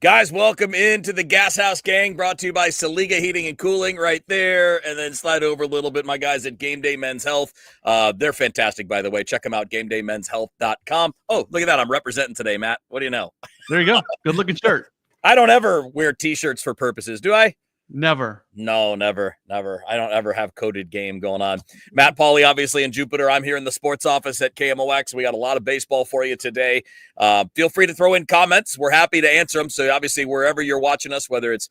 Guys, welcome into the Gashouse gang, brought to you by Saliga Heating and Cooling right there. And then slide over a little bit, my guys at Game Day Men's Health. They're fantastic, by the way. Check them out, GameDayMen'sHealth.com. Oh, look at that. I'm representing today, Matt. What do you know? There you go. Good looking shirt. I don't ever wear T-shirts for purposes, do I? Never. No, never. I don't ever have coded game going on. Matt Pauley, obviously in Jupiter. I'm here in the sports office at KMOX. We got a lot of baseball for you today. Feel free to throw in comments. We're happy to answer them. So obviously wherever you're watching us, whether it's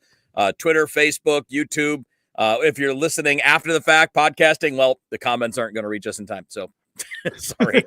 Twitter, Facebook, YouTube, if you're listening after the fact, podcasting, well, the comments aren't going to reach us in time. So sorry,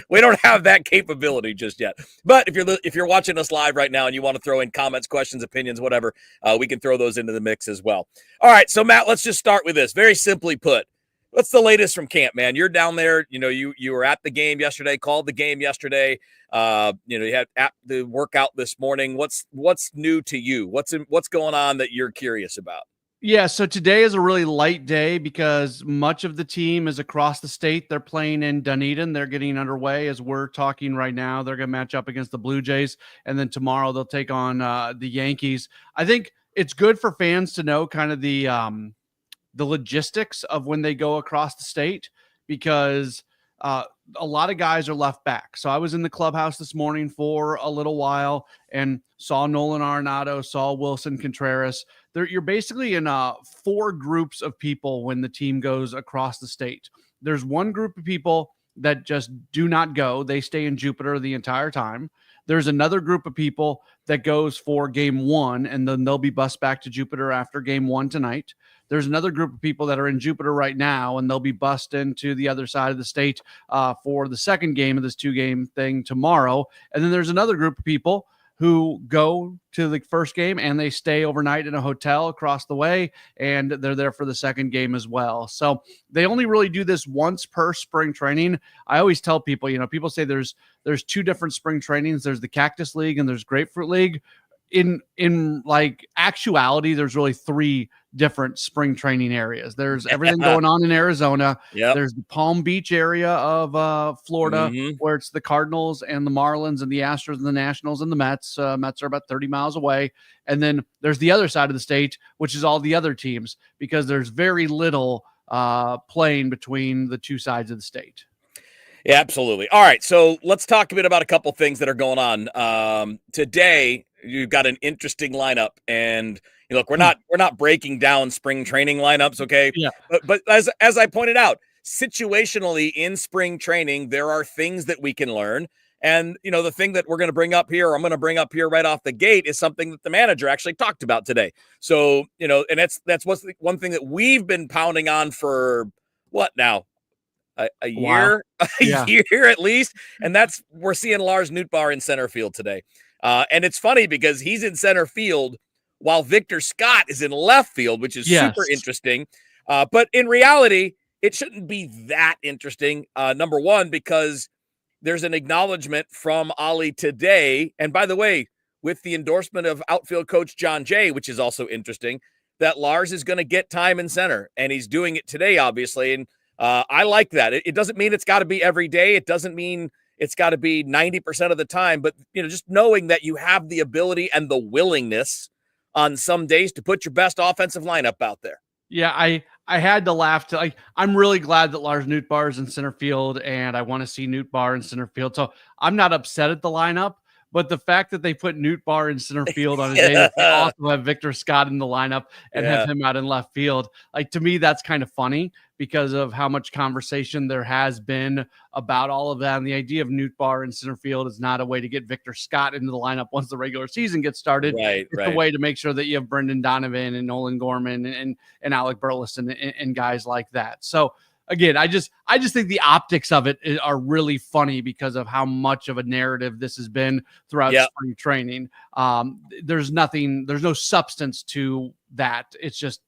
we don't have that capability just yet. But if you're watching us live right now and you want to throw in comments, questions, opinions, whatever, we can throw those into the mix as well. All right, so Matt, let's just start with this. Very simply put, what's the latest from camp, man? You're down there. You know, you were at the game yesterday, called the game yesterday. You had the workout this morning. What's new to you? What's going on that you're curious about? Yeah, so today is a really light day because much of the team is across the state. They're playing in Dunedin. They're getting underway as we're talking right now. They're going to match up against the Blue Jays, and then tomorrow they'll take on the Yankees. I think it's good for fans to know kind of the logistics of when they go across the state because a lot of guys are left back. So I was in the clubhouse this morning for a little while and saw Nolan Arenado, saw Wilson Contreras. You're basically in 4 groups of people when the team goes across the state. There's one group of people that just do not go. They stay in Jupiter the entire time. There's another group of people that goes for game 1, and then they'll be bused back to Jupiter after game 1 tonight. There's another group of people that are in Jupiter right now, and they'll be bussed into the other side of the state for the second game of this 2-game thing tomorrow. And then there's another group of people who go to the first game and they stay overnight in a hotel across the way, and they're there for the second game as well. So they only really do this once per spring training. I always tell people, people say there's 2 different spring trainings. There's the Cactus League and there's Grapefruit League. In like actuality, there's really 3 different spring training areas. There's everything going on in Arizona. Yep. There's the Palm Beach area of Florida, where it's the Cardinals and the Marlins and the Astros and the Nationals and the Mets. Mets are about 30 miles away. And then there's the other side of the state, which is all the other teams, because there's very little playing between the 2 sides of the state. Yeah, absolutely. All right, so let's talk a bit about a couple things that are going on. Today, you've got an interesting lineup, and look, we're not breaking down spring training lineups, okay? Yeah. But as I pointed out, situationally in spring training, there are things that we can learn. And the thing that we're going to bring up here, I'm going to bring up here right off the gate, is something that the manager actually talked about today. So and that's one thing that we've been pounding on for what now? A year, year at least. And that's, we're seeing Lars Nootbaar in center field today. And it's funny because he's in center field while Victor Scott is in left field, which is super interesting. But in reality, it shouldn't be that interesting. Number one, because there's an acknowledgement from Ollie today. And by the way, with the endorsement of outfield coach John Jay, which is also interesting, that Lars is going to get time in center, and he's doing it today, obviously. And I like that. It doesn't mean it's got to be every day. It doesn't mean it's got to be 90% of the time, but just knowing that you have the ability and the willingness on some days to put your best offensive lineup out there. Yeah, I had to laugh. I'm really glad that Lars Nootbaar is in center field, and I want to see Nootbaar in center field. So I'm not upset at the lineup, but the fact that they put Nootbaar in center field on a day that they also have Victor Scott in the lineup and have him out in left field, to me, that's kind of funny because of how much conversation there has been about all of that. And the idea of Nootbaar in center field is not a way to get Victor Scott into the lineup once the regular season gets started. It's a way to make sure that you have Brendan Donovan and Nolan Gorman and Alec Burleson and guys like that. So again, I just think the optics of it are really funny because of how much of a narrative this has been throughout spring training. There's no substance to that. It's just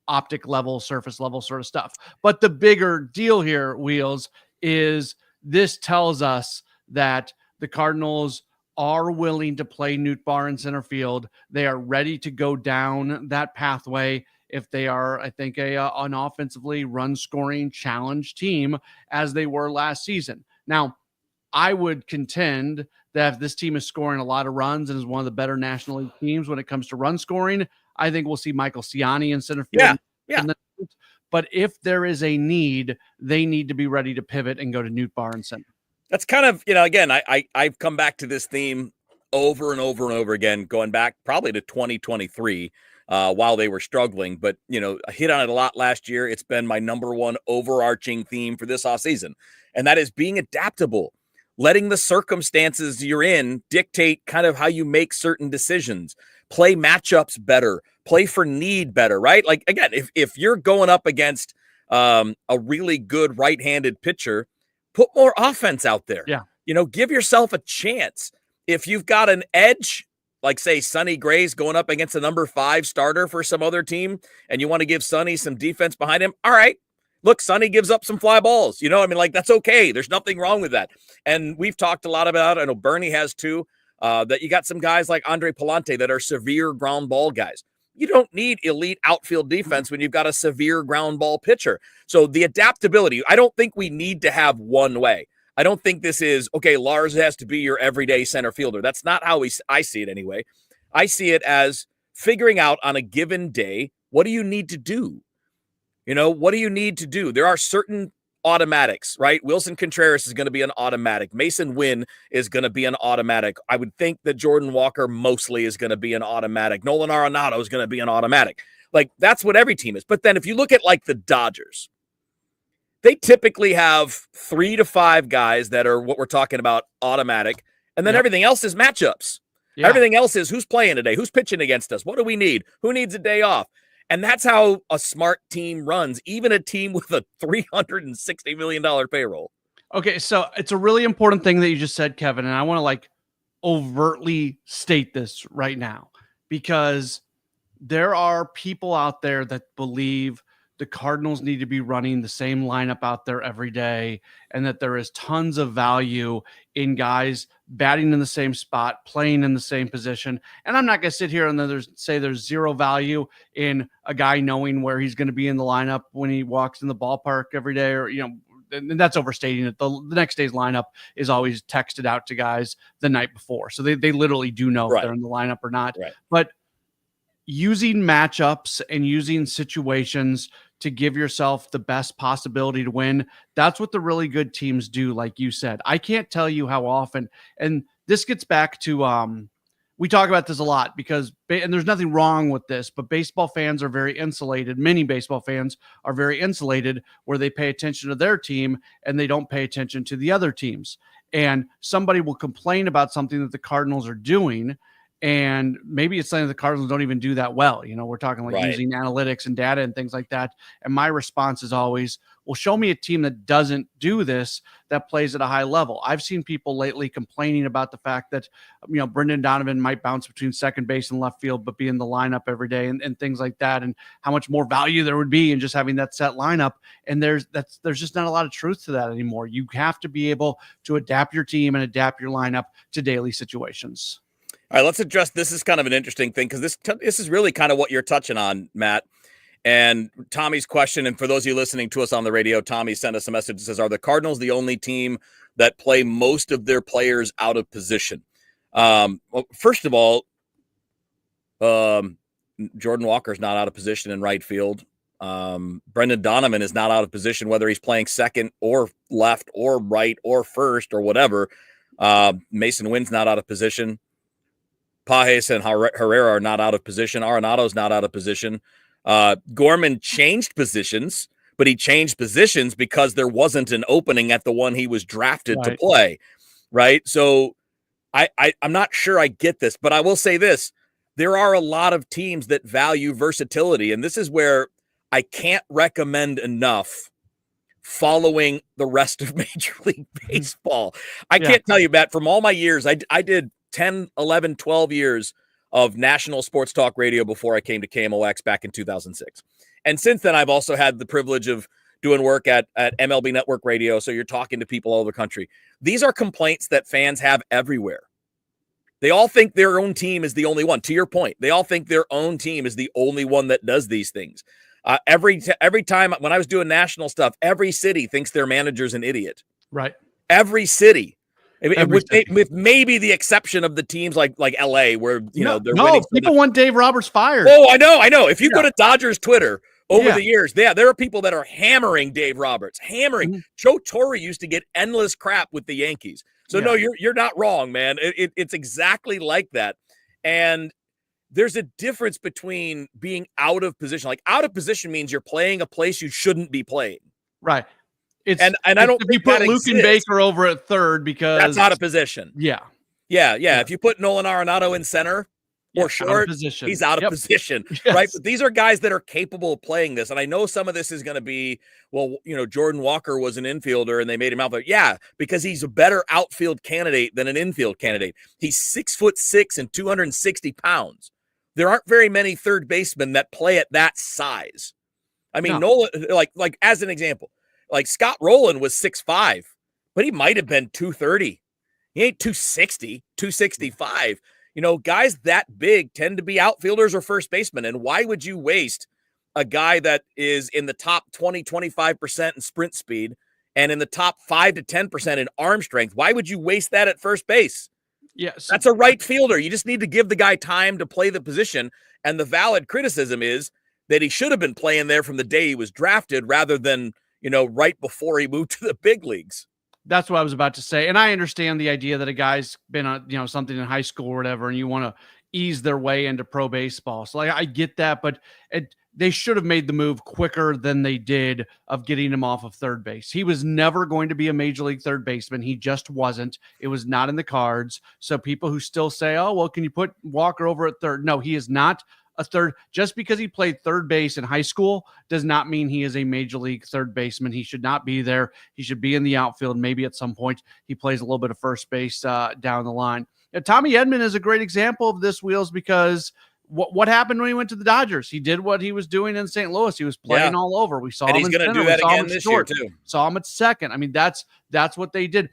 optic level, surface level sort of stuff. But the bigger deal here, Wheels, is this tells us that the Cardinals are willing to play Nootbaar in center field. They are ready to go down that pathway if they are, I think, an offensively run-scoring challenge team as they were last season. Now, I would contend that if this team is scoring a lot of runs and is one of the better National League teams when it comes to run scoring, I think we'll see Michael Ciani in center field. Yeah. But if there is a need, they need to be ready to pivot and go to Nootbaar and center. That's kind of, again, I've come back to this theme over and over and over again, going back probably to 2023 while they were struggling. But, I hit on it a lot last year. It's been my number one overarching theme for this offseason, and that is being adaptable, letting the circumstances you're in dictate kind of how you make certain decisions, play matchups better, play for need better, right? Like, again, if you're going up against a really good right-handed pitcher, put more offense out there. Yeah. Give yourself a chance. If you've got an edge, like say Sonny Gray's going up against a number 5 starter for some other team, and you want to give Sonny some defense behind him, all right. Look, Sonny gives up some fly balls. That's okay. There's nothing wrong with that. And we've talked a lot about it. I know Bernie has too, that you got some guys like Andre Palante that are severe ground ball guys. You don't need elite outfield defense when you've got a severe ground ball pitcher. So the adaptability, I don't think we need to have one way. I don't think this is, okay, Lars has to be your everyday center fielder. That's not how I see it anyway. I see it as figuring out on a given day, what do you need to do? What do you need to do? There are certain automatics, right? Wilson Contreras is going to be an automatic. Mason Wynn is going to be an automatic. I would think that Jordan Walker mostly is going to be an automatic. Nolan Arenado is going to be an automatic. Like, that's what every team is. But then if you look at like the Dodgers, they typically have 3 to 5 guys that are what we're talking about automatic. And then everything else is matchups. Yeah. Everything else is who's playing today, who's pitching against us, what do we need, who needs a day off. And that's how a smart team runs, even a team with a $360 million payroll. Okay, so it's a really important thing that you just said, Kevin, and I want to overtly state this right now, because there are people out there that believe the Cardinals need to be running the same lineup out there every day, and that there is tons of value in guys batting in the same spot, playing in the same position. And I'm not going to sit here and say there's zero value in a guy knowing where he's going to be in the lineup when he walks in the ballpark every day, or, and that's overstating it. The next day's lineup is always texted out to guys the night before. So they literally do know if they're in the lineup or not. Right. But using matchups and using situations to give yourself the best possibility to win, that's what the really good teams do, like you said. I can't tell you how often, and this gets back to we talk about this a lot because, and there's nothing wrong with this, but baseball fans are very insulated. Many baseball fans are very insulated, where they pay attention to their team and they don't pay attention to the other teams. And somebody will complain about something that the Cardinals are doing, and maybe it's something the Cardinals don't even do that well. We're talking using analytics and data and things like that. And my response is always, well, show me a team that doesn't do this, that plays at a high level. I've seen people lately complaining about the fact that, Brendan Donovan might bounce between second base and left field, but be in the lineup every day and things like that, and how much more value there would be in just having that set lineup. And there's just not a lot of truth to that anymore. You have to be able to adapt your team and adapt your lineup to daily situations. All right, let's address this. Is kind of an interesting thing, because this is really kind of what you're touching on, Matt. And Tommy's question, and for those of you listening to us on the radio, Tommy sent us a message that says, are the Cardinals the only team that play most of their players out of position? Well, first of all, Jordan Walker's not out of position in right field. Brendan Donovan is not out of position, whether he's playing second or left or right or first or whatever. Mason Wynn's not out of position. Pajes and Herrera are not out of position. Arenado's not out of position. Gorman changed positions, but he changed positions because there wasn't an opening at the one he was drafted to play, right? So I'm not sure I get this, but I will say this. There are a lot of teams that value versatility, and this is where I can't recommend enough following the rest of Major League Baseball. I can't tell you, Matt, from all my years, I did 10, 11, 12 years of national sports talk radio before I came to KMOX back in 2006. And since then, I've also had the privilege of doing work at MLB Network Radio. So you're talking to people all over the country. These are complaints that fans have everywhere. They all think their own team is the only one. To your point, they all think their own team is the only one that does these things. Every time when I was doing national stuff, every city thinks their manager's an idiot. Right. Every city. With maybe the exception of the teams like LA, where they're winning. So people want Dave Roberts fired. Oh, I know. If you go to Dodgers Twitter over the years, there are people that are hammering Dave Roberts, hammering. Joe Torre used to get endless crap with the Yankees. So no, you're not wrong, man. It's exactly like that. And there's a difference between being out of position. Like, out of position means you're playing a place you shouldn't be playing. Right. And I don't if think you put that Luke exists. and Baker over at third, because that's out of position. Yeah. If you put Nolan Arenado in center or short, he's out of position, right? But these are guys that are capable of playing this. And I know some of this is going to be, Jordan Walker was an infielder and they made him outfielder. Yeah, because he's a better outfield candidate than an infield candidate. He's 6'6" and 260 pounds. There aren't very many third basemen that play at that size. I mean, Nolan, like as an example, like Scott Rowland was 6'5", but he might have been 230. He ain't 260, 265. Guys that big tend to be outfielders or first basemen. And why would you waste a guy that is in the top 20, 25% in sprint speed and in the top 5 to 10% in arm strength? Why would you waste that at first base? Yes. That's a right fielder. You just need to give the guy time to play the position. And the valid criticism is that he should have been playing there from the day he was drafted rather than, right before he moved to the big leagues. That's what I was about to say. And I understand the idea that a guy's been on, something in high school or whatever, and you want to ease their way into pro baseball. So I get that, but they should have made the move quicker than they did of getting him off of third base. He was never going to be a major league third baseman. He just wasn't. It was not in the cards. So people who still say, oh, well, can you put Walker over at third? No, he is not a third. Just because he played third base in high school does not mean he is a major league third baseman. He should not be there. He should be in the outfield. Maybe at some point he plays a little bit of first base down the line. Tommy Edman is a great example of this, Wheels, because what happened when he went to the Dodgers? He did what he was doing in St. Louis. He was playing all over. We saw him. He's going to do that again this year too. Saw him at second. I mean, that's what they did.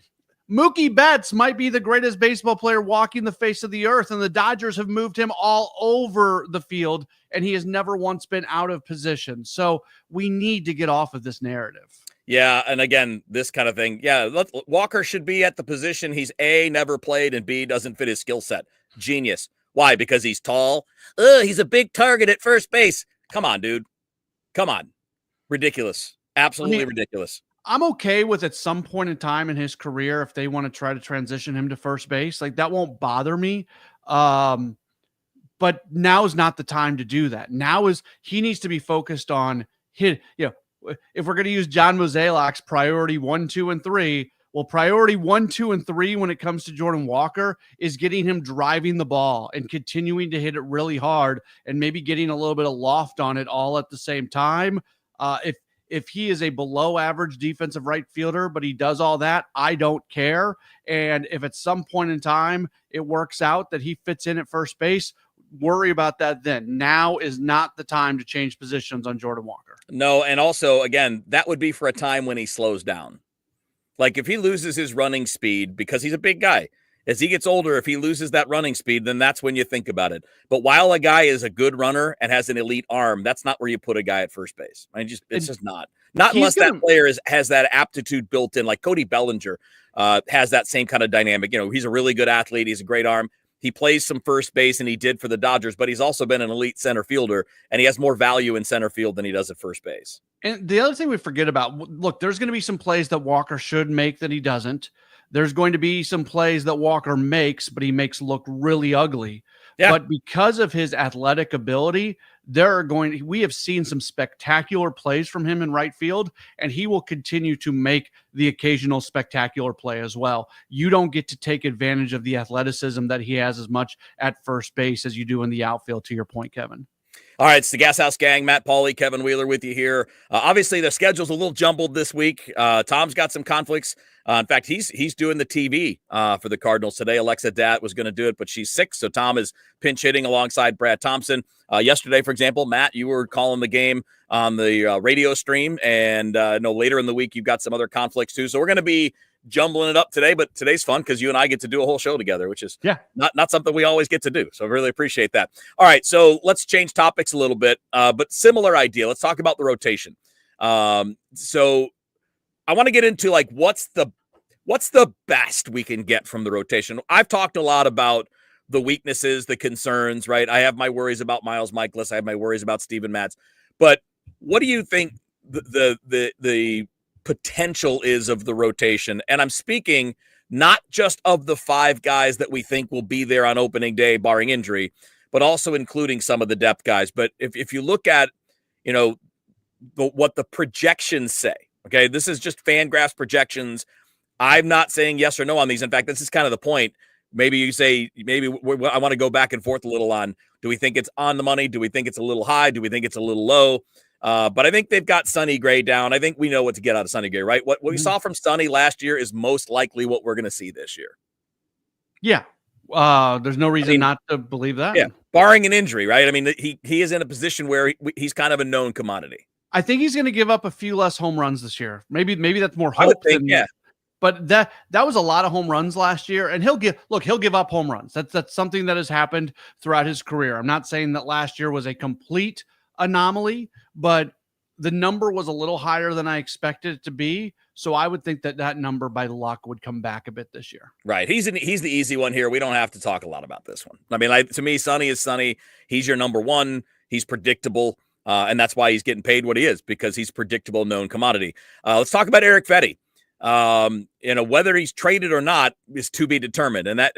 Mookie Betts might be the greatest baseball player walking the face of the earth, and the Dodgers have moved him all over the field, and he has never once been out of position. So we need to get off of this narrative. Yeah, and again, this kind of thing. Yeah, Walker should be at the position he's A, never played, and B, doesn't fit his skill set. Genius. Why? Because he's tall? He's a big target at first base. Come on, dude. Come on. Ridiculous. Absolutely ridiculous. I'm okay with at some point in time in his career, if they want to try to transition him to first base, like that won't bother me. But now is not the time to do that. He needs to be focused on if we're going to use John Mozeliak's priority 1, 2, and 3, well, priority 1, 2, and 3 when it comes to Jordan Walker is getting him driving the ball and continuing to hit it really hard and maybe getting a little bit of loft on it all at the same time. If he is a below average defensive right fielder, but he does all that, I don't care. And if at some point in time it works out that he fits in at first base, worry about that then. Now is not the time to change positions on Jordan Walker. No, and also, again, that would be for a time when he slows down. Like if he loses his running speed, because he's a big guy, as he gets older, if he loses that running speed, then that's when you think about it. But while a guy is a good runner and has an elite arm, that's not where you put a guy at first base. I mean, it's just not. Not unless that player has that aptitude built in, like Cody Bellinger has that same kind of dynamic. He's a really good athlete. He's a great arm. He plays some first base, and he did for the Dodgers, but he's also been an elite center fielder, and he has more value in center field than he does at first base. And the other thing we forget about, look, there's going to be some plays that Walker should make that he doesn't. There's going to be some plays that Walker makes, but he makes look really ugly. Yeah. But because of his athletic ability, we have seen some spectacular plays from him in right field, and he will continue to make the occasional spectacular play as well. You don't get to take advantage of the athleticism that he has as much at first base as you do in the outfield, to your point, Kevin. All right, it's the Gashouse Gang. Matt Pauley, Kevin Wheeler with you here. Obviously, the schedule's a little jumbled this week. Tom's got some conflicts. In fact, he's doing the TV for the Cardinals today. Alexa Dat was going to do it, but she's sick, so Tom is pinch hitting alongside Brad Thompson. Yesterday, for example, Matt, you were calling the game on the radio stream, and later in the week you've got some other conflicts too. So we're going to be jumbling it up today, but today's fun because you and I get to do a whole show together, which is not something we always get to do. So I really appreciate that. All right, so let's change topics a little bit, but similar idea. Let's talk about the rotation. So I want to get into like what's what's the best we can get from the rotation? I've talked a lot about the weaknesses, the concerns, right? I have my worries about Miles Michaelis. I have my worries about Steven Matz. But what do you think the potential is of the rotation? And I'm speaking not just of the 5 guys that we think will be there on opening day, barring injury, but also including some of the depth guys. But if you look at, what the projections say, okay, this is just Fangraphs projections. I'm not saying yes or no on these. In fact, this is kind of the point. Maybe you say, I want to go back and forth a little on, do we think it's on the money? Do we think it's a little high? Do we think it's a little low? But I think they've got Sonny Gray down. I think we know what to get out of Sonny Gray, right? What we saw from Sonny last year is most likely what we're going to see this year. Yeah. There's no reason not to believe that. Yeah. Barring an injury, right? I mean, he is in a position where he's kind of a known commodity. I think he's going to give up a few less home runs this year. Maybe that's more hope than, yeah. But that was a lot of home runs last year, and he'll give up home runs. That's something that has happened throughout his career. I'm not saying that last year was a complete anomaly, but the number was a little higher than I expected it to be. So I would think that number by luck would come back a bit this year. Right. He's the easy one here. We don't have to talk a lot about this one. I mean, to me, Sonny is Sonny. He's your number one. He's predictable. And that's why he's getting paid what he is, because he's predictable, known commodity. Let's talk about Eric Fetty. Whether he's traded or not is to be determined. And that,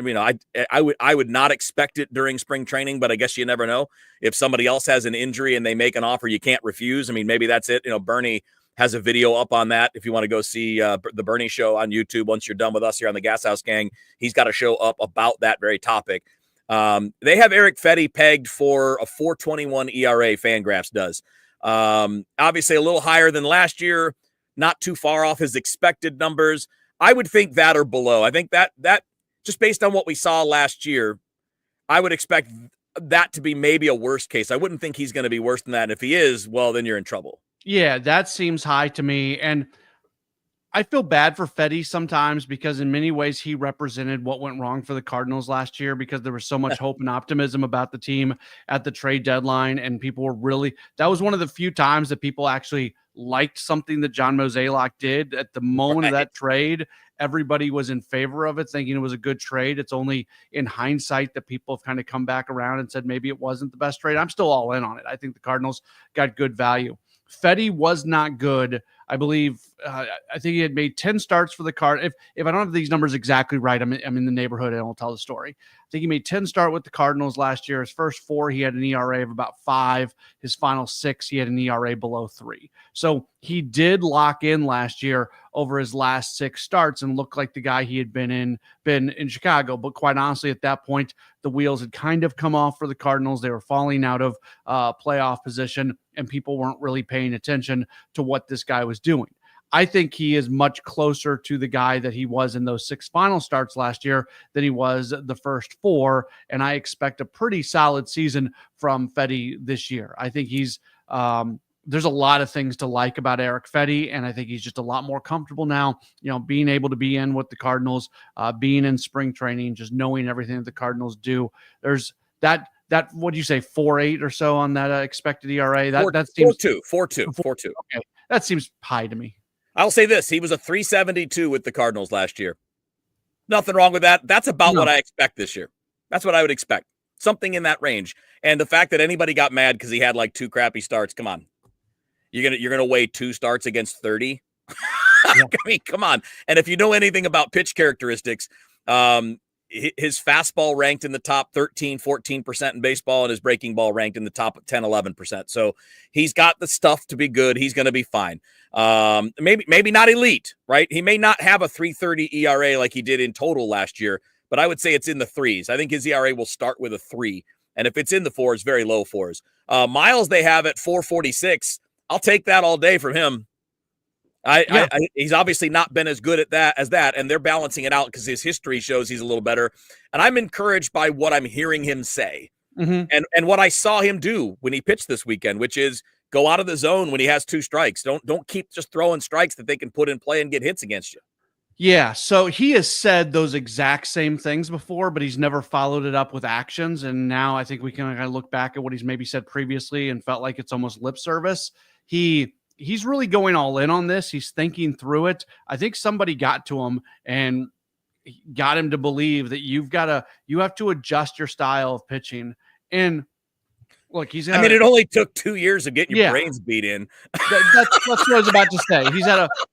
I would not expect it during spring training, but I guess you never know. If somebody else has an injury and they make an offer you can't refuse, I mean, maybe that's it. Bernie has a video up on that. If you want to go see the Bernie show on YouTube, once you're done with us here on the Gashouse Gang, he's got a show up about that very topic. They have Eric Fetty pegged for a 4.21 ERA. Fangraphs does. Obviously a little higher than last year, not too far off his expected numbers. I would think that or below. I think that just based on what we saw last year, I would expect that to be maybe a worst case. I wouldn't think he's going to be worse than that. And if he is, well, then you're in trouble. Yeah, that seems high to me. And I feel bad for Fetty sometimes, because in many ways he represented what went wrong for the Cardinals last year, because there was so much hope and optimism about the team at the trade deadline. And people were that was one of the few times that people actually liked something that John Mozeliak did. At the moment of that trade, everybody was in favor of it, thinking it was a good trade. It's only in hindsight that people have kind of come back around and said maybe it wasn't the best trade. I'm still all in on it. I think the Cardinals got good value. Fetty was not good. I believe, I think he had made 10 starts for the Card. If I don't have these numbers exactly right, I'm in the neighborhood and I'll tell the story. I think he made 10 start with the Cardinals last year. His first 4, he had an ERA of about 5. His final 6, he had an ERA below 3. So he did lock in last year over his last 6 starts and looked like the guy he had been in Chicago. But quite honestly, at that point, the wheels had kind of come off for the Cardinals. They were falling out of playoff position, and people weren't really paying attention to what this guy was doing. I think he is much closer to the guy that he was in those 6 final starts last year than he was the first 4. And I expect a pretty solid season from Fetty this year. I think he's, there's a lot of things to like about Eric Fetty, and I think he's just a lot more comfortable now, being able to be in with the Cardinals, being in spring training, just knowing everything that the Cardinals do. There's that, what do you say, 4.8 or so on that expected ERA? That seems 4.2. Okay. That seems high to me. I'll say this. He was a 3.72 with the Cardinals last year. Nothing wrong with that. That's about what I expect this year. That's what I would expect. Something in that range. And the fact that anybody got mad because he had like 2 crappy starts, come on. You're gonna weigh 2 starts against 30? Yeah. I mean, come on. And if you know anything about pitch characteristics, his fastball ranked in the top 13, 14% in baseball, and his breaking ball ranked in the top 10, 11%. So he's got the stuff to be good. He's going to be fine. Maybe not elite, right? He may not have a 3.30 ERA like he did in total last year, but I would say it's in the 3s. I think his ERA will start with a 3. And if it's in the 4s, very low 4s. Miles, they have at 4.46. I'll take that all day from him. He's obviously not been as good at that as that, and they're balancing it out because his history shows he's a little better. And I'm encouraged by what I'm hearing him say, and what I saw him do when he pitched this weekend, which is go out of the zone when he has 2 strikes. Don't keep just throwing strikes that they can put in play and get hits against you. Yeah, so he has said those exact same things before, but he's never followed it up with actions. And now I think we can kind of look back at what he's maybe said previously and felt like it's almost lip service. He he's really going all in on this. He's thinking through it. I think somebody got to him and got him to believe that you have to adjust your style of pitching. And look, it only took 2 years of getting your brains beat in. That's what I was about to say.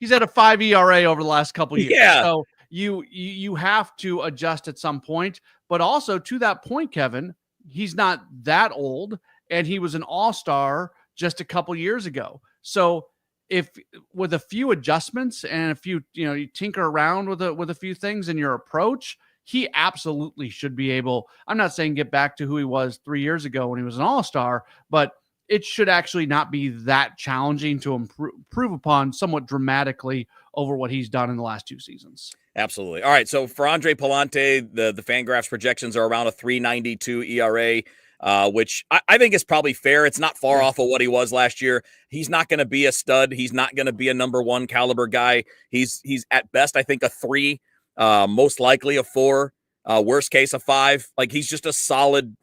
He's had a 5 ERA over the last couple years. Yeah. So you have to adjust at some point. But also to that point, Kevin, he's not that old, and he was an all-star just a couple years ago. So if with a few adjustments and a few, you tinker around with a few things in your approach, he absolutely should be able, I'm not saying get back to who he was 3 years ago when he was an all-star, but it should actually not be that challenging to improve upon somewhat dramatically over what he's done in the last 2 seasons. Absolutely. All right. So for Andre Palante, the Fangraphs projections are around a 3.92 ERA. Which I think is probably fair. It's not far off of what he was last year. He's not going to be a stud. He's not going to be a number 1 caliber guy. He's at best, I think, a 3, most likely a 4, worst case a 5. Like, he's just a solid,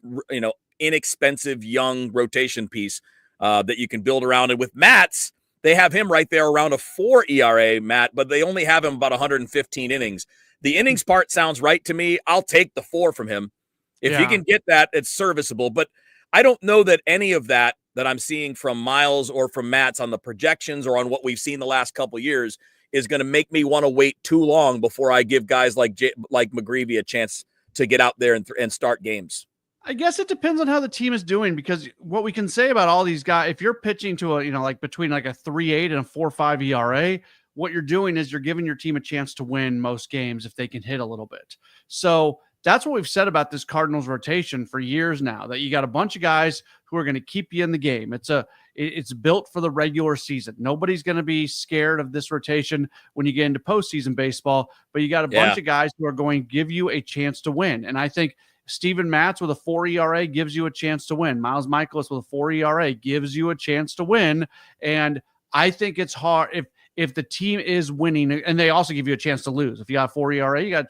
inexpensive young rotation piece that you can build around. And with Matt's, they have him right there around a 4 ERA, Matt, but they only have him about 115 innings. The innings part sounds right to me. I'll take the 4 from him. If you can get that, it's serviceable. But I don't know that any of that I'm seeing from Miles or from Matt's on the projections or on what we've seen the last couple of years is going to make me want to wait too long before I give guys like McGreevy a chance to get out there and start games. I guess it depends on how the team is doing, because what we can say about all these guys, if you're pitching to a, between like a 3.8 and a 4.5 ERA, what you're doing is you're giving your team a chance to win most games if they can hit a little bit. So that's what we've said about this Cardinals rotation for years now, that you got a bunch of guys who are going to keep you in the game. It's built for the regular season. Nobody's going to be scared of this rotation when you get into postseason baseball, but you got a bunch of guys who are going to give you a chance to win. And I think Steven Matz with a 4 ERA gives you a chance to win. Miles Michaelis with a 4 ERA gives you a chance to win. And I think it's hard if the team is winning, and they also give you a chance to lose. If you got 4 ERA,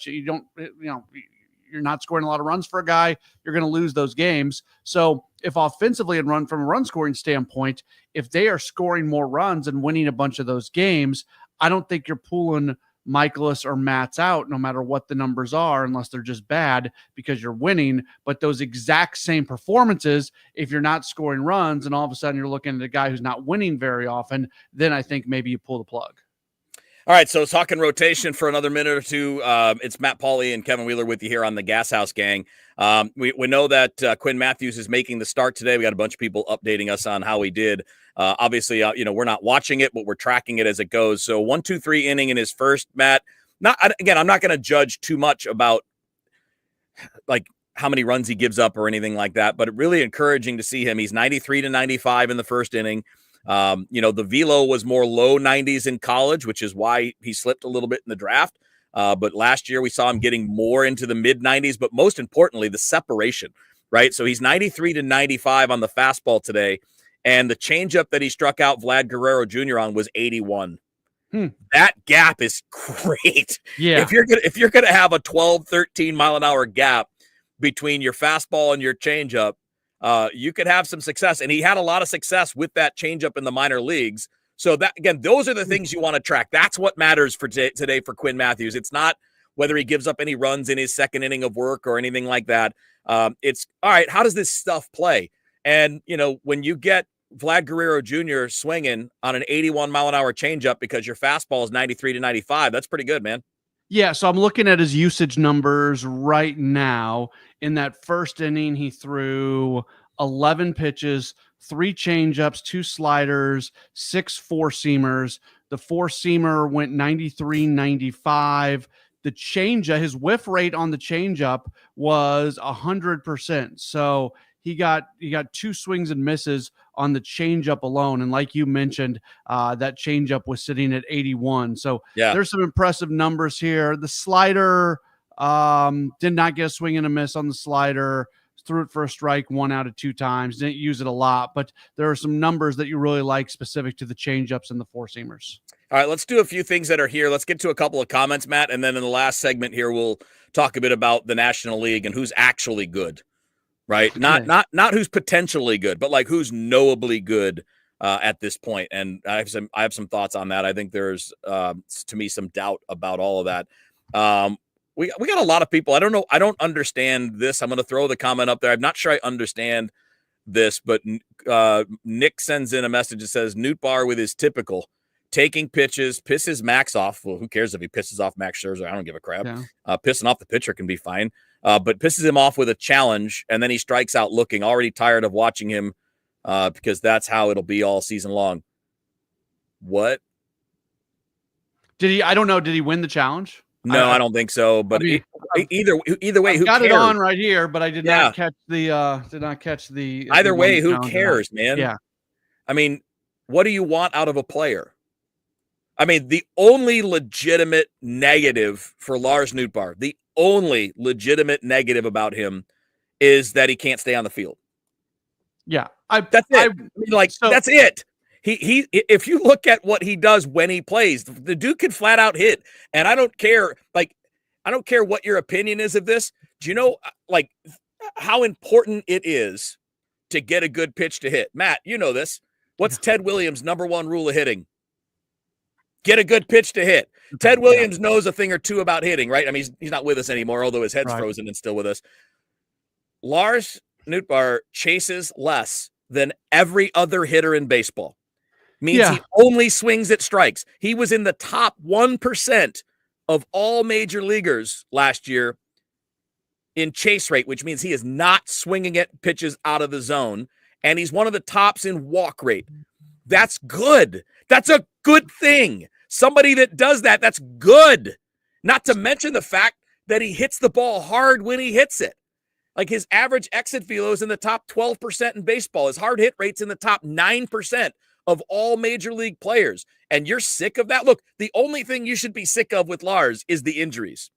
you're not scoring a lot of runs for a guy, you're going to lose those games. So if offensively and from a run scoring standpoint, if they are scoring more runs and winning a bunch of those games, I don't think you're pulling Michaelis or Matt's out, no matter what the numbers are, unless they're just bad because you're winning. But those exact same performances, if you're not scoring runs and all of a sudden you're looking at a guy who's not winning very often, then I think maybe you pull the plug. All right, so talking rotation for another minute or two. It's Matt Pauley and Kevin Wheeler with you here on the Gashouse Gang. We know that Quinn Matthews is making the start today. We got a bunch of people updating us on how he did. Obviously, we're not watching it, but we're tracking it as it goes. So 1-2-3 inning in his first, Matt. I'm not going to judge too much about like how many runs he gives up or anything like that, but really encouraging to see him. He's 93 to 95 in the first inning. The velo was more low 90s in college, which is why he slipped a little bit in the draft. But last year we saw him getting more into the mid 90s, but most importantly, the separation, right? So he's 93 to 95 on the fastball today. And the changeup that he struck out Vlad Guerrero Jr. on was 81. That gap is great. Yeah. If you're going to have a 12, 13 mile an hour gap between your fastball and your changeup, you could have some success. And he had a lot of success with that changeup in the minor leagues. So that, again, those are the things you want to track. That's what matters for today for Quinn Matthews. It's not whether he gives up any runs in his second inning of work or anything like that. It's all right. How does this stuff play? And, when you get Vlad Guerrero Jr. swinging on an 81 mile an hour changeup because your fastball is 93 to 95, that's pretty good, man. Yeah, so I'm looking at his usage numbers right now. In that first inning, he threw 11 pitches, 3 changeups, 2 sliders, 6 four-seamers. The four-seamer went 93-95. The changeup, his whiff rate on the changeup was 100%. So he got 2 swings and misses on the changeup alone. And like you mentioned, that changeup was sitting at 81. So there's some impressive numbers here. The slider did not get a swing and a miss on the slider. Threw it for a strike 1 out of 2 times. Didn't use it a lot, but there are some numbers that you really like specific to the changeups and the four-seamers. All right, let's do a few things that are here. Let's get to a couple of comments, Matt, and then in the last segment here, we'll talk a bit about the National League and who's actually good. Right. Okay. Not who's potentially good, but like who's knowably good at this point. And I have some thoughts on that. I think there's, to me, some doubt about all of that. We got a lot of people. I don't know. I don't understand this. I'm going to throw the comment up there. I'm not sure I understand this, but Nick sends in a message that says Nootbaar with his typical taking pitches, pisses Max off. Well, who cares if he pisses off Max Scherzer? I don't give a crap. Yeah. Pissing off the pitcher can be fine, but pisses him off with a challenge, and then he strikes out looking, already tired of watching him, because that's how it'll be all season long. What? Did he? I don't know. Did he win the challenge? No, I don't think so. But either way, I've who got cares? it on right here, but I did not catch the. Either way, who cares, man? Yeah. I mean, what do you want out of a player? I mean, the only legitimate negative for Lars Nootbaar, the only legitimate negative about him is that he can't stay on the field. Yeah, that's it. That's it. He if you look at what he does when he plays, the dude can flat out hit. And I don't care, I don't care what your opinion is of this. Do you know, how important it is to get a good pitch to hit? Matt, you know this. What's Ted Williams' #1 rule of hitting? Get a good pitch to hit. Ted Williams knows a thing or two about hitting, right? I mean, he's not with us anymore, although his head's frozen and still with us. Lars Nootbaar chases less than every other hitter in baseball. Means he only swings at strikes. He was in the top 1% of all major leaguers last year in chase rate, which means he is not swinging at pitches out of the zone. And he's one of the tops in walk rate. That's good. That's a good thing. Somebody that does that, that's good. Not to mention the fact that he hits the ball hard when he hits it. Like his average exit velo is in the top 12% in baseball. His hard hit rate's in the top 9% of all major league players. And you're sick of that? Look, the only thing you should be sick of with Lars is the injuries.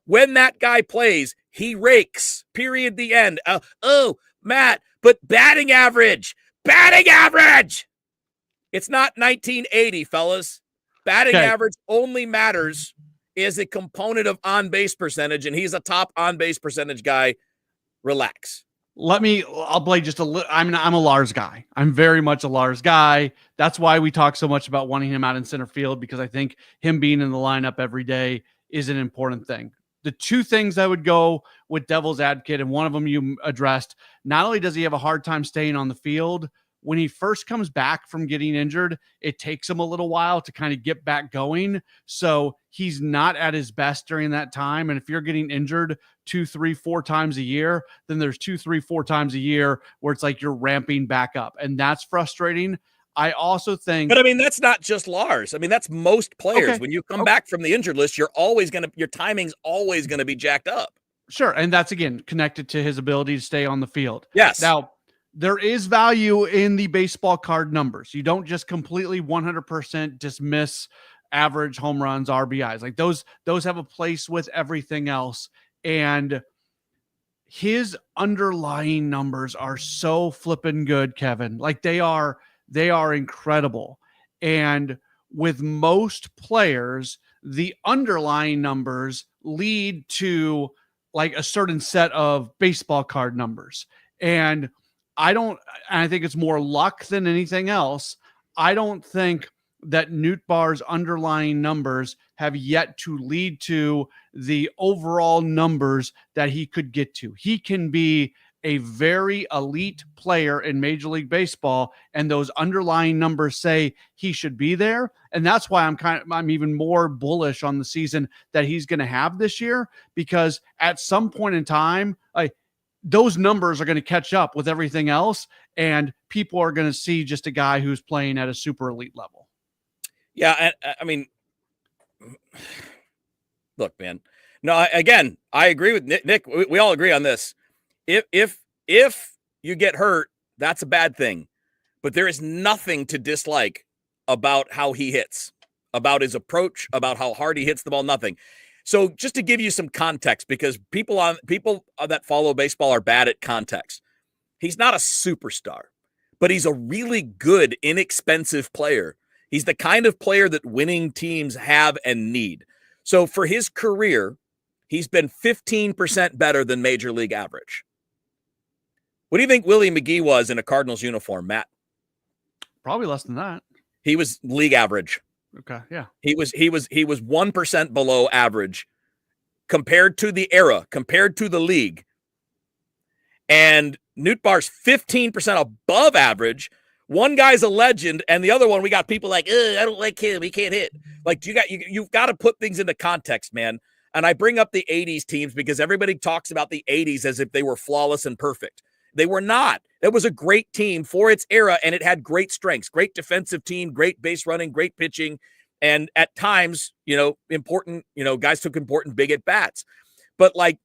When that guy plays, he rakes. Period. The end. Matt, but batting average. It's not 1980, fellas. Batting average only matters as a component of on-base percentage, and he's a top on-base percentage guy. Relax. I'll play just a little. I'm a Lars guy. I'm very much a Lars guy. That's why we talk so much about wanting him out in center field, because I think him being in the lineup every day is an important thing. The two things I would go with devil's advocate, and one of them you addressed, not only does he have a hard time staying on the field, when he first comes back from getting injured, it takes him a little while to kind of get back going. So he's not at his best during that time. And if you're getting injured 2, 3, 4 times a year, then there's 2, 3, 4 times a year where it's like you're ramping back up. And that's frustrating. I also think, but I mean, that's not just Lars. I mean, that's most players. Okay. When you come back from the injured list, your timing's always going to be jacked up. Sure. And that's, again, connected to his ability to stay on the field. Yes. Now, there is value in the baseball card numbers. You don't just completely 100% dismiss average home runs, RBIs. Like those have a place with everything else. And his underlying numbers are so flippin' good, Kevin. Like they are incredible. And with most players, the underlying numbers lead to like a certain set of baseball card numbers. And I think it's more luck than anything else. I don't think that Nootbaar's underlying numbers have yet to lead to the overall numbers that he could get to. He can be a very elite player in Major League Baseball, and those underlying numbers say he should be there. And that's why I'm even more bullish on the season that he's going to have this year, because at some point in time, those numbers are going to catch up with everything else, and people are going to see just a guy who's playing at a super elite level. Yeah. And I mean, look, man, no, I agree with Nick. We all agree on this. If you get hurt, that's a bad thing, but there is nothing to dislike about how he hits, about his approach, about how hard he hits the ball, nothing. So just to give you some context, because people that follow baseball are bad at context. He's not a superstar, but he's a really good, inexpensive player. He's the kind of player that winning teams have and need. So for his career, he's been 15% better than major league average. What do you think Willie McGee was in a Cardinals uniform, Matt? Probably less than that. He was league average. Okay, yeah. He was 1% below average compared to the era, compared to the league. And Nootbaar's 15% above average. One guy's a legend, and the other one, we got people like, I don't like him. He can't hit. Like, you've got to put things into context, man. And I bring up the 80s teams because everybody talks about the 80s as if they were flawless and perfect. They were not. It was a great team for its era, and it had great strengths, great defensive team, great base running, great pitching, and at times, important, guys took important big at bats. But like,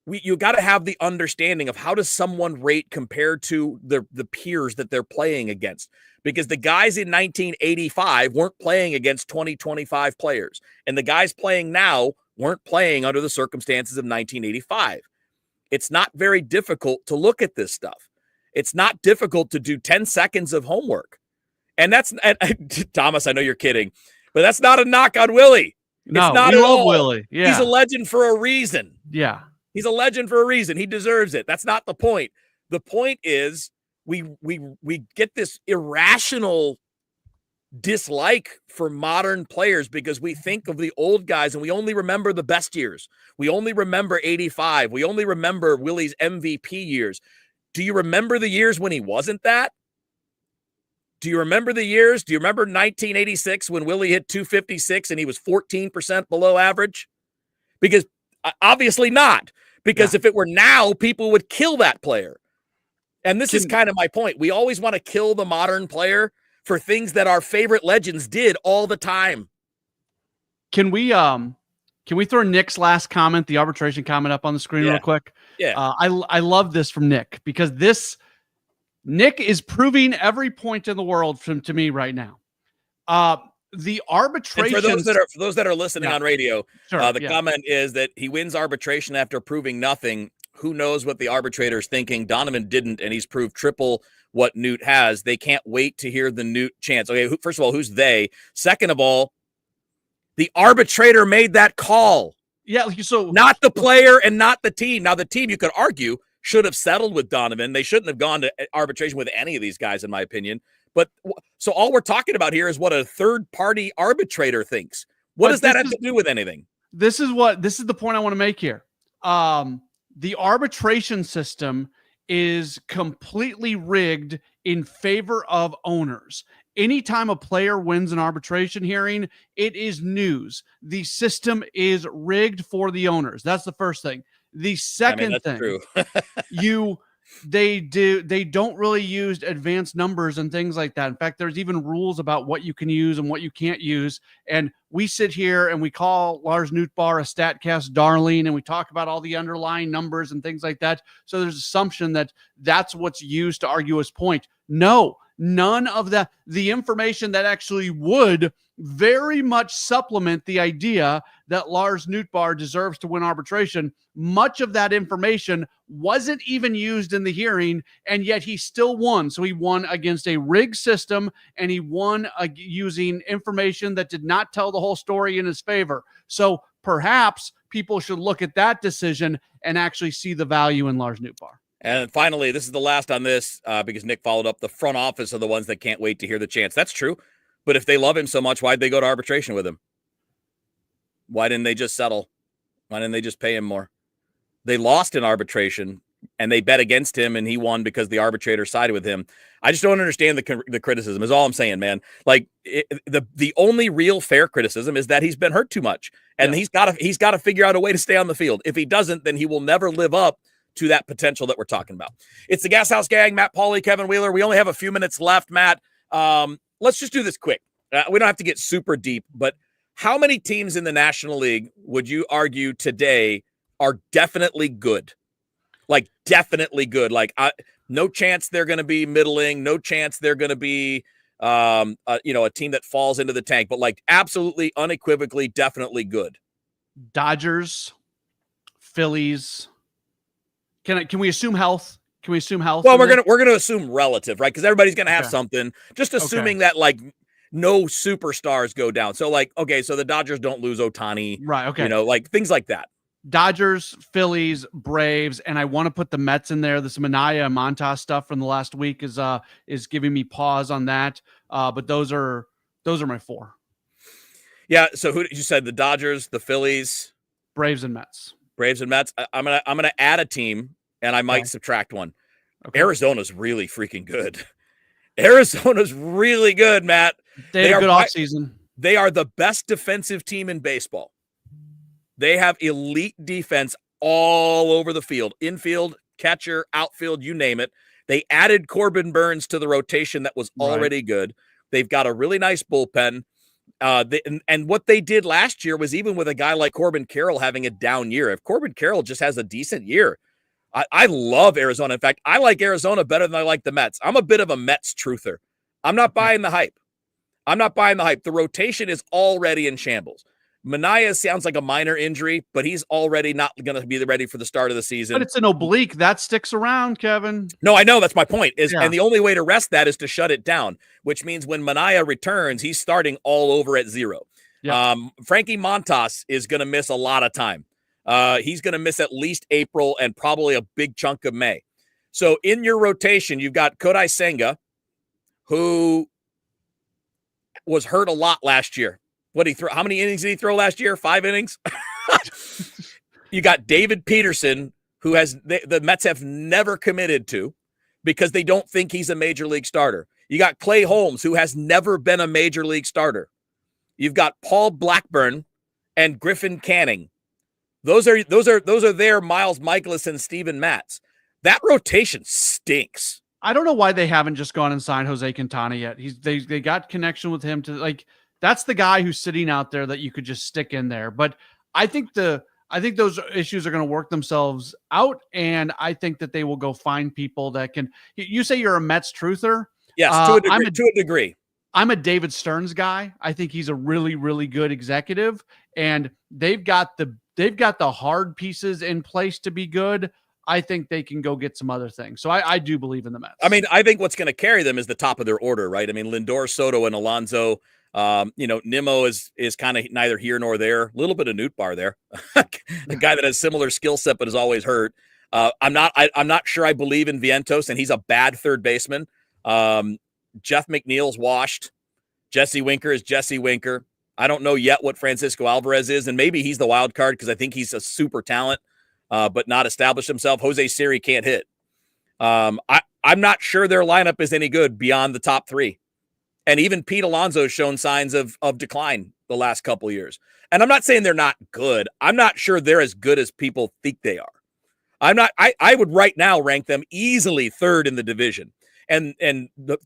you got to have the understanding of how does someone rate compared to the peers that they're playing against, because the guys in 1985 weren't playing against 2025 players, and the guys playing now weren't playing under the circumstances of 1985. It's not very difficult to look at this stuff. It's not difficult to do 10 seconds of homework. And Thomas, I know you're kidding, but that's not a knock on Willie. No, it's not we at love all. Willie. Yeah. He's a legend for a reason. Yeah. He's a legend for a reason. He deserves it. That's not the point. The point is we get this irrational dislike for modern players because we think of the old guys and we only remember the best years. We only remember 85. We only remember Willie's MVP years. Do you remember the years when he wasn't that? Do you remember the years? Do you remember 1986 when Willie hit 256 and he was 14% below average? Because obviously not. Because if it were now, people would kill that player. And this is kind of my point. We always want to kill the modern player for things that our favorite legends did all the time. Can we throw Nick's last comment, the arbitration comment, up on the screen real quick? Yeah. I love this from Nick because Nick is proving every point in the world to me right now. The arbitration. And for those that are listening on radio, sure, the comment is that he wins arbitration after proving nothing. Who knows what the arbitrator is thinking? Donovan didn't, and he's proved triple what Noot has. They can't wait to hear the Noot chants. Okay, first of all, who's they? Second of all, the arbitrator made that call. Yeah, so not the player and not the team. Now, the team, you could argue, should have settled with Donovan. They shouldn't have gone to arbitration with any of these guys, in my opinion. But so all we're talking about here is what a third-party arbitrator thinks. What does that have to do with anything? This is the point I want to make here. The arbitration system is completely rigged in favor of owners. Anytime a player wins an arbitration hearing, it is news. The system is rigged for the owners. That's the first thing. The second thing, true. they don't really use advanced numbers and things like that. In fact, there's even rules about what you can use and what you can't use. And we sit here and we call Lars Nootbaar a StatCast darling, and we talk about all the underlying numbers and things like that. So there's assumption that that's what's used to argue his point. No, none of that. The information that actually would very much supplement the idea that Lars Nootbaar deserves to win arbitration. Much of that information wasn't even used in the hearing, and yet he still won. So he won against a rigged system, and he won using information that did not tell the whole story in his favor. So perhaps people should look at that decision and actually see the value in Lars Nootbaar. And finally, this is the last on this because Nick followed up. The front office are the ones that can't wait to hear the chants. That's true. But if they love him so much, why'd they go to arbitration with him? Why didn't they just settle? Why didn't they just pay him more? They lost in arbitration, and they bet against him, and he won because the arbitrator sided with him. I just don't understand the criticism is all I'm saying, man. Like the only real fair criticism is that he's been hurt too much, and he's got to figure out a way to stay on the field. If he doesn't, then he will never live up to that potential that we're talking about. It's the Gashouse Gang, Matt Pauley, Kevin Wheeler. We only have a few minutes left, Matt. Let's just do this quick. We don't have to get super deep, but how many teams in the National League would you argue today are definitely good? Like definitely good. Like no chance they're going to be middling. No chance they're going to be, a team that falls into the tank, but like absolutely unequivocally, definitely good. Dodgers, Phillies. Can we assume health? Can we assume health? Well, we're gonna assume relative, right? Because everybody's gonna have something. Just assuming that like no superstars go down. So like, okay, so the Dodgers don't lose Ohtani, right? Okay, like things like that. Dodgers, Phillies, Braves, and I want to put the Mets in there. This Manaea and Montas stuff from the last week is giving me pause on that. But those are my 4. Yeah. So who you said? The Dodgers, the Phillies, Braves, and Mets. Braves, and Mets. I'm gonna add a team, and I might subtract one. Okay. Arizona's really freaking good. Arizona's really good, Matt. They had a good offseason. They are the best defensive team in baseball. They have elite defense all over the field, infield, catcher, outfield, you name it. They added Corbin Burns to the rotation that was already good. They've got a really nice bullpen. And what they did last year was, even with a guy like Corbin Carroll having a down year, if Corbin Carroll just has a decent year, I love Arizona. In fact, I like Arizona better than I like the Mets. I'm a bit of a Mets truther. I'm not buying the hype. The rotation is already in shambles. Manaea sounds like a minor injury, but he's already not going to be ready for the start of the season. But it's an oblique. That sticks around, Kevin. No, I know. That's my point. And the only way to rest that is to shut it down, which means when Manaea returns, he's starting all over at 0. Yeah. Frankie Montas is going to miss a lot of time. He's going to miss at least April and probably a big chunk of May. So in your rotation, you've got Kodai Senga, who was hurt a lot last year. What did he throw? How many innings did he throw last year? 5 innings. You got David Peterson, who the Mets have never committed to because they don't think he's a major league starter. You got Clay Holmes, who has never been a major league starter. You've got Paul Blackburn and Griffin Canning. Those are their Miles Michaelis and Steven Matz. That rotation stinks. I don't know why they haven't just gone and signed Jose Quintana yet. They got connection with him to that's the guy who's sitting out there that you could just stick in there. But I think those issues are going to work themselves out, and I think that they will go find people that can. You say you're a Mets truther. Yes, to a degree. I'm a David Stearns guy. I think he's a really, really good executive, and they've got the hard pieces in place to be good. I think they can go get some other things. So I do believe in the Mets. I mean, I think what's going to carry them is the top of their order, right? I mean, Lindor, Soto, and Alonso. Nimmo is kind of neither here nor there. A little bit of Nootbaar there, a guy that has similar skill set but is always hurt. I'm not sure I believe in Vientos, and he's a bad third baseman. Jeff McNeil's washed. Jesse Winker is Jesse Winker. I don't know yet what Francisco Alvarez is, and maybe he's the wild card because I think he's a super talent, but not established himself. Jose Siri can't hit. I'm not sure their lineup is any good beyond the top 3. And even Pete Alonso has shown signs of decline the last couple of years. And I'm not saying they're not good. I'm not sure they're as good as people think they are. I would right now rank them easily 3rd in the division. And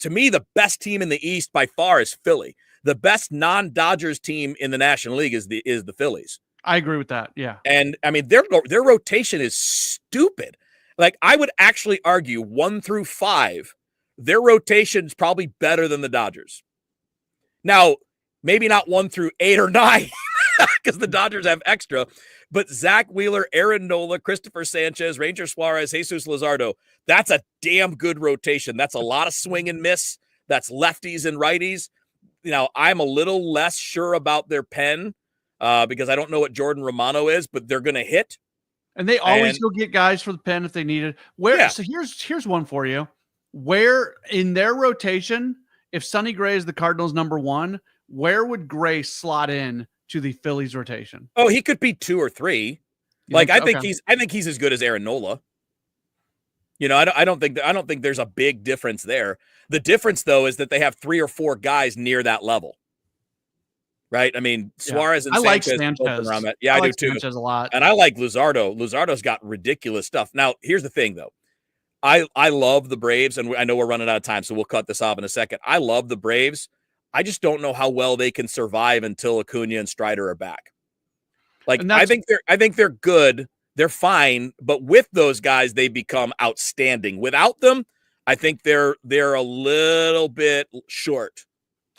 to me, the best team in the East by far is Philly. The best non-Dodgers team in the National League is the Phillies. I agree with that. Yeah. And I mean, their rotation is stupid. Like, I would actually argue 1 through 5, their rotation is probably better than the Dodgers. Now, maybe not 1 through 8 or 9 because the Dodgers have extra, but Zach Wheeler, Aaron Nola, Christopher Sanchez, Ranger Suarez, Jesus Luzardo, that's a damn good rotation. That's a lot of swing and miss. That's lefties and righties. I'm a little less sure about their pen because I don't know what Jordan Romano is, but they're going to hit. And they always go get guys for the pen if they need it. So here's one for you. Where in their rotation, if Sonny Gray is the Cardinals' number 1, where would Gray slot in to the Phillies rotation? Oh, he could be 2 or 3. I think he's as good as Aaron Nola. I don't think there's a big difference there. The difference though is that they have 3 or 4 guys near that level. Right? I mean, Suarez and Sanchez. I like Sanchez. Around that. Yeah, I do too. Sanchez a lot. And I like Luzardo. Luzardo's got ridiculous stuff. Now, here's the thing though. I love the Braves, and I know we're running out of time, so we'll cut this off in a second. I love the Braves. I just don't know how well they can survive until Acuna and Strider are back. I think they're good. They're fine, but with those guys, they become outstanding. Without them, I think they're a little bit short.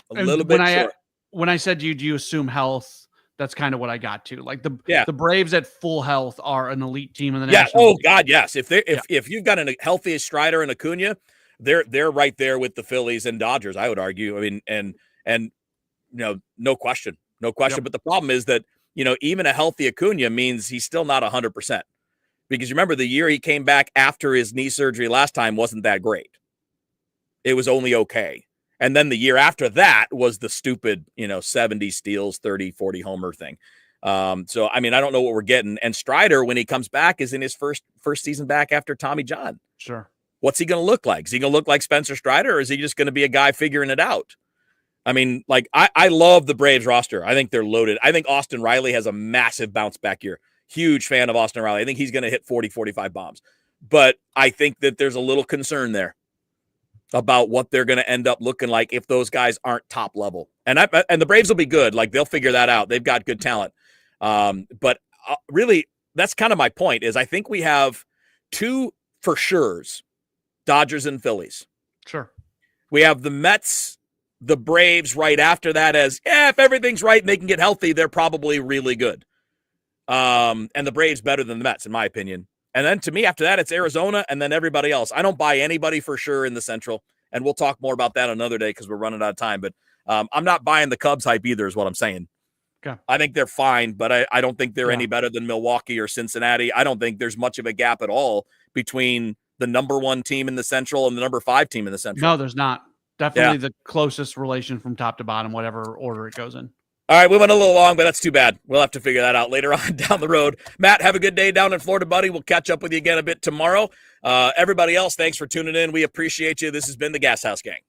When I said, do you assume health? That's kind of what I got to. The Braves at full health are an elite team in the National League. God, yes. If you've got a healthy Strider and Acuna, they're right there with the Phillies and Dodgers, I would argue. I mean, and no question. Yep. But the problem is that even a healthy Acuna means he's still not 100%. Because remember, the year he came back after his knee surgery last time wasn't that great. It was only okay. And then the year after that was the stupid, 70 steals, 30, 40 homer thing. So, I don't know what we're getting. And Strider, when he comes back, is in his first season back after Tommy John. Sure. What's he going to look like? Is he going to look like Spencer Strider, or is he just going to be a guy figuring it out? I love the Braves roster. I think they're loaded. I think Austin Riley has a massive bounce back year. Huge fan of Austin Riley. I think he's going to hit 40, 45 bombs. But I think that there's a little concern there about what they're going to end up looking like if those guys aren't top level. And the Braves will be good. They'll figure that out. They've got good talent. But really, that's kind of my point is I think we have two for sures, Dodgers and Phillies. Sure. We have the Mets, the Braves right after that as, if everything's right and they can get healthy, they're probably really good. And the Braves better than the Mets, in my opinion. And then to me, after that, it's Arizona and then everybody else. I don't buy anybody for sure in the Central. And we'll talk more about that another day because we're running out of time. But I'm not buying the Cubs hype either is what I'm saying. Okay. I think they're fine, but I don't think they're any better than Milwaukee or Cincinnati. I don't think there's much of a gap at all between the number 1 team in the Central and the number 5 team in the Central. No, there's not. Definitely the closest relation from top to bottom, whatever order it goes in. All right, we went a little long, but that's too bad. We'll have to figure that out later on down the road. Matt, have a good day down in Florida, buddy. We'll catch up with you again a bit tomorrow. Everybody else, thanks for tuning in. We appreciate you. This has been the Gashouse Gang.